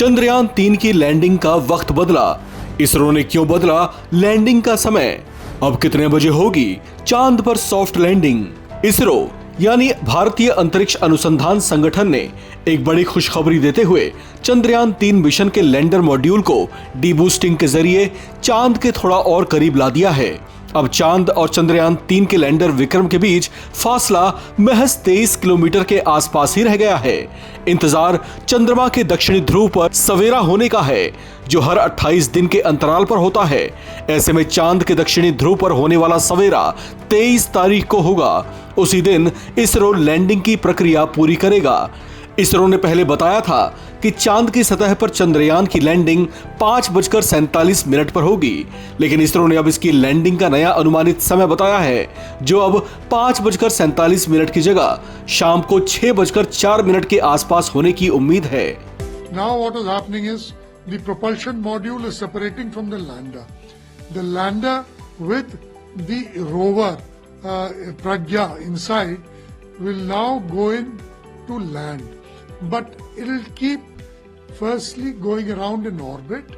चंद्रयान 3 की लैंडिंग का वक्त बदला, इसरो ने क्यों बदला लैंडिंग का समय, अब कितने बजे होगी चांद पर सॉफ्ट लैंडिंग। इसरो यानी भारतीय अंतरिक्ष अनुसंधान संगठन ने एक बड़ी खुशखबरी देते हुए चंद्रयान 3 मिशन के लैंडर मॉड्यूल को डीबूस्टिंग के जरिए चांद के थोड़ा और करीब ला दिया है। अब चांद और चंद्रयान 3 के लैंडर विक्रम के बीच फासला महज 23 किलोमीटर के आसपास ही रह गया है। इंतजार चंद्रमा के दक्षिणी ध्रुव पर सवेरा होने का है, जो हर 28 दिन के अंतराल पर होता है। ऐसे में चांद के दक्षिणी ध्रुव पर होने वाला सवेरा 23 तारीख को होगा। उसी दिन इसरो लैंडिंग की प्रक्रिया पूरी करेगा। इसरो ने पहले बताया था कि चांद की सतह पर चंद्रयान की लैंडिंग 5:47 पर होगी, लेकिन इसरो ने अब इसकी लैंडिंग का नया अनुमानित समय बताया है, जो अब 5:47 की जगह शाम को 6:04 के आसपास होने की उम्मीद है। Now what is happening is the propulsion module is separating from the lander. The lander with the rover Pragya inside will now go in to land. But it will keep firstly going around in orbit,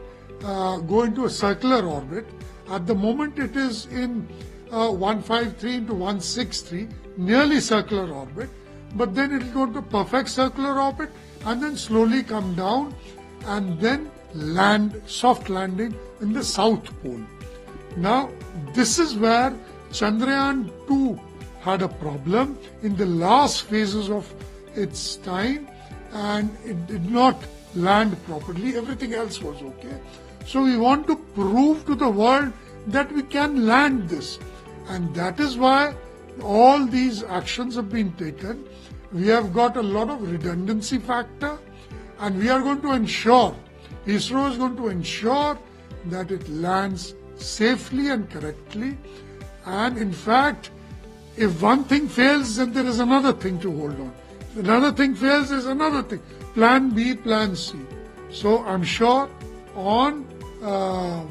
go into a circular orbit. At the moment it is in 153 into 163, nearly circular orbit, but then it will go into perfect circular orbit and then slowly come down and then land, soft landing in the south pole. Now this is where Chandrayaan 2 had a problem in the last phases of its time, and it did not land properly. Everything else was okay. So we want to prove to the world that we can land this, and that is why all these actions have been taken. We have got a lot of redundancy factor, and we are going to ensure, ISRO is going to ensure that it lands safely and correctly. And in fact, if one thing fails, then there is another thing to hold on. If another thing fails, there is another thing. Plan B, Plan C. So I'm sure on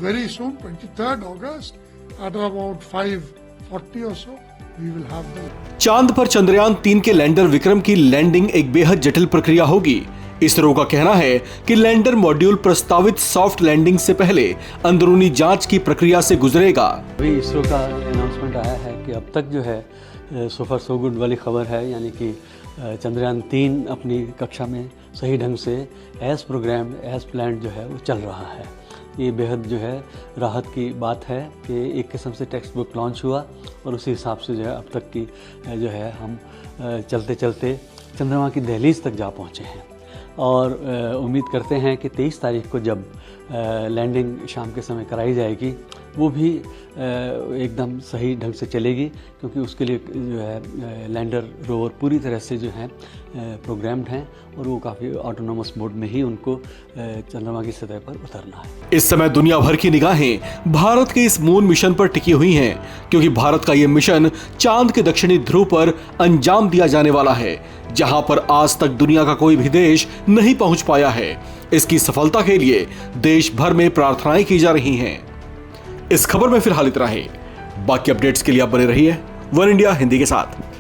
very soon, 23rd August, at about 5:40 or so, we will have the... चांद पर चंद्रयान 3 के lander Vikram की landing एक बेहद जटिल प्रक्रिया होगी। इसरो का कहना है कि लैंडर मॉड्यूल प्रस्तावित सॉफ्ट लैंडिंग से पहले अंदरूनी जांच की प्रक्रिया से गुजरेगा। अभी इसरो का अनाउंसमेंट आया है कि अब तक जो है सो फार सो गुड वाली खबर है, यानी कि चंद्रयान 3 अपनी कक्षा में सही ढंग से एज प्रोग्राम्ड एज प्लान्ड जो है वो चल रहा है। ये बेहद जो है राहत की बात है कि एक किस्म से टेक्स्ट बुक लॉन्च हुआ और उसी हिसाब से जो है अब तक की जो है हम चलते चलते चंद्रमा की दहलीज तक जा पहुँचे हैं। और उम्मीद करते हैं कि 23 तारीख को जब लैंडिंग शाम के समय कराई जाएगी, वो भी एकदम सही ढंग से चलेगी, क्योंकि उसके लिए जो है लैंडर रोवर पूरी तरह से जो है प्रोग्राम्ड हैं और वो काफ़ी ऑटोनोमस मोड में ही उनको चंद्रमा की सतह पर उतरना है। इस समय दुनिया भर की निगाहें भारत के इस मून मिशन पर टिकी हुई हैं, क्योंकि भारत का ये मिशन चांद के दक्षिणी ध्रुव पर अंजाम दिया जाने वाला है, जहां पर आज तक दुनिया का कोई भी देश नहीं पहुंच पाया है। इसकी सफलता के लिए देश भर में प्रार्थनाएं की जा रही हैं। इस खबर में फिलहाल इतना ही। बाकी अपडेट्स के लिए आप बने रहिए वन इंडिया हिंदी के साथ।